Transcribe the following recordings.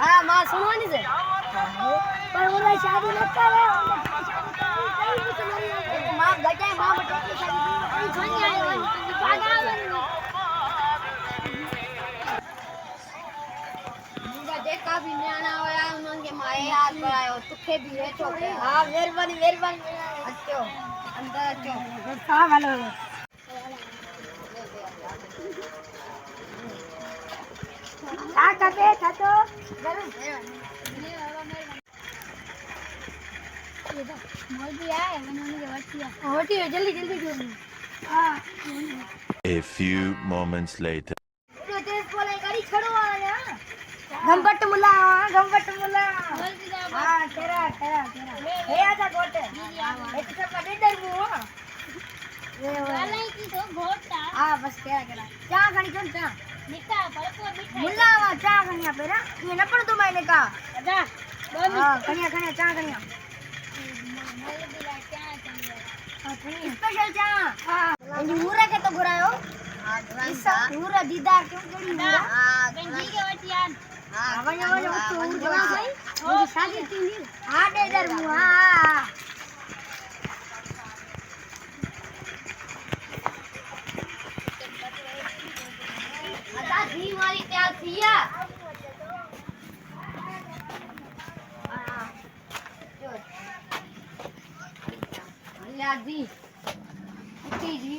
हां मां सुनवानी छे पर ओला शादी न करे मां गजाय मां बटे की शादी कई जोनी आयो पागा मुंगा देखा भी न्याणा होया उनके माए याद करायो तुखे भी वेठो के हां मेहरबानी अचो अंदर अचो का वालो आ कबे थतो मोदी आए मनोनी के वटिया जल्दी हां A few moments later. तो देश बोले गाड़ी छड़ो आया गंबट मुला हां तेरा हे आजा गोटे एक सब डेडर मु वालाई की तो घोटा हां बस केरा चा गणी कोन चा निका परको मिठाई मुला चा गणिया पेरा ये न पण तो मैंने का आजा हां गणिया चा गणिया स्पेशल चा हां इंदी मुरा के तो घुरायो इस पूरा दीदार क्यों करी ना गंजी के वटियान हां वने तो उड़वा भाई मेरी शादी थी हां डेडर मु हां आता घी वाली त्याल थिया हां ला दी जी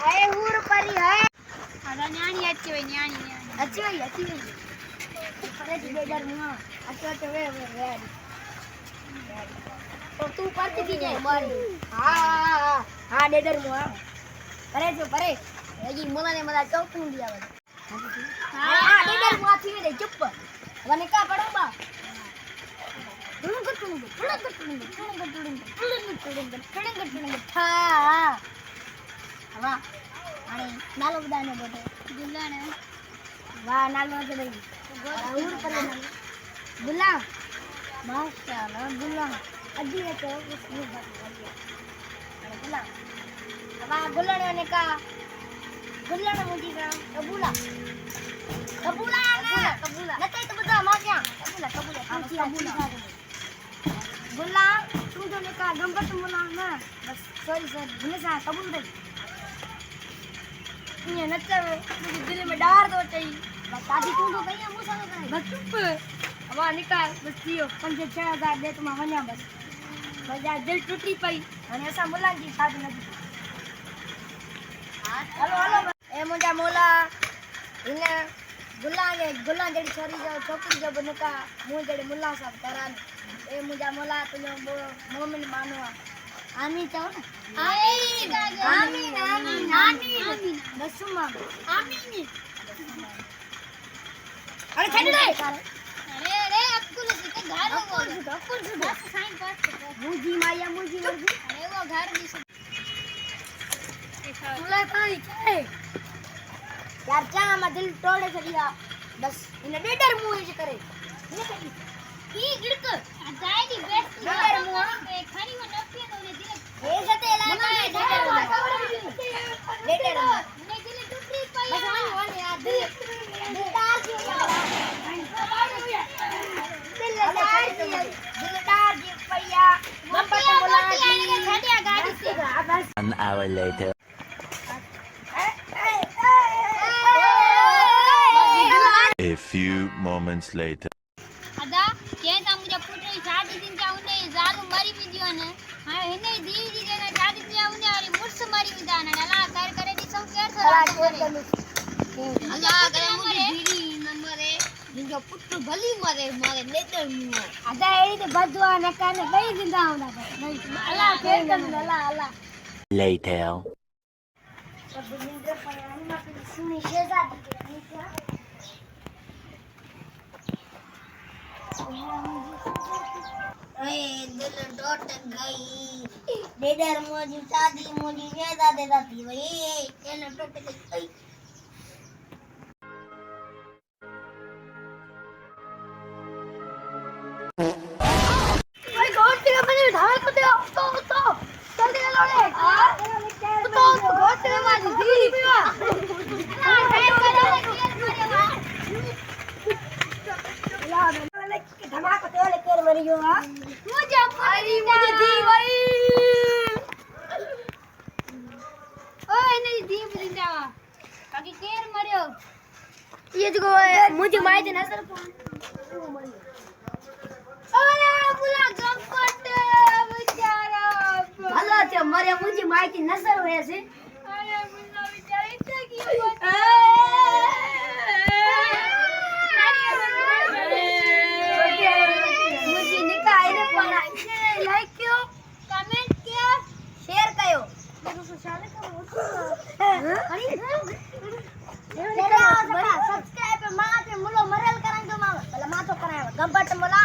आए हूर परी है आदा न्याणी अच्छी वई अरे जी बेजार मुआ अच्छा वे तो तू परती थी जाए मारी हां डेडर मुआ परे ये मोला ने मला चौकूं दिया हां डेडर मुआ थी दे चुप वने का पड़ो बा वाह आणि नालो बदाने बोटे गुल्लाने वाह नालो तो दई और पर गुल्ला माशाल्लाह गुल्ला अजी है तो उसने बात बोली अरे गुल्ला वाह गुल्लाने ने का गुल्लाने मुझी का कबूला नते तो बता मा क्या कबूला गुल्ला तू जो ने का गंबत मुला ना बस सॉरी भूले सा कबूल दे ये नचे मुझे दिल में डार दो चाहिए बस शादी तू तो भैया मुसा ना बस चुप अब निकाल बस दियो 5-6 दे तुम वन्या बस जा दिल टूटी पई અને ऐसा मुला की शादी नहीं हेलो ए मुजा मोला इने गुल्ला जड़ी छोरी जो छोकरी जो बनका मु जड़ी मुल्ला साहब करान ए मुजा मोला तुझो मोमिन मानो आमीन चाहो ना आमीन बसुमा आमीन अरे छड़ दे अरे अक्कुल से घर हो अक्कुल से बस साइन पास मुजी माया मुजी अरे वो घर भी तुला पानी क्या यार चा मा दिल तोड़े छड़िया बस इन डेडर मुंह जे करे ने कही ई गिड़क जाएगी बेस्ट डेडर मुंह खानी में नफिया तो ने दिल ए जते ला डेडर ने दिल टूटी पई बस वन यार दिल डार जी दिल डार जी पईया नंबर तो बोला जी छड़िया गाड़ी से बस An hour later. A few moments later. अदा के ता मुझे पुत्र शादी दिन जाउने जालू मरी विदियो ने हां हेने दी जी ने शादी दिन जाउने और मुर्स मरी विदान नला करे दी सब केर सरा अदा करे मुझे दीदी नंबर है जिंजो पुत्र भली मरे मारे नेतर मुआ अदा एडी ते बदवा न काने कई जिंदा होना नहीं अल्लाह फेर कर अल्लाह Later. सब निंद्र पर अन्ना की सुनी शेजादी के क्या ए दिल डोट गई डेडर मोजी शादी मोजी शेजादे दाती वही एने टोट गई ओए गॉड तेरा मैंने धार को दे तो કે ધમાકો તો ઓલે કેર મરી ગયો હા મુજે અરે મુજે દી ભાઈ ઓય નહીં દી બુદિંદા બાકી કેર મર્યો ये जो मुझे माहिती नजर અરે બોલા ગપટ બિચારા ભલો તે મરે મુझे માહિતી નજર હોય છે અરે બોલા બિચારા ઇતને ક્યું मुझे निकाय ने पड़ा लाइक क्यों कमेंट किया शेयर कयो सब्सक्राइब पे मां पे मुलो मरल करांगे मां भला मां तो करावे गंबट मुला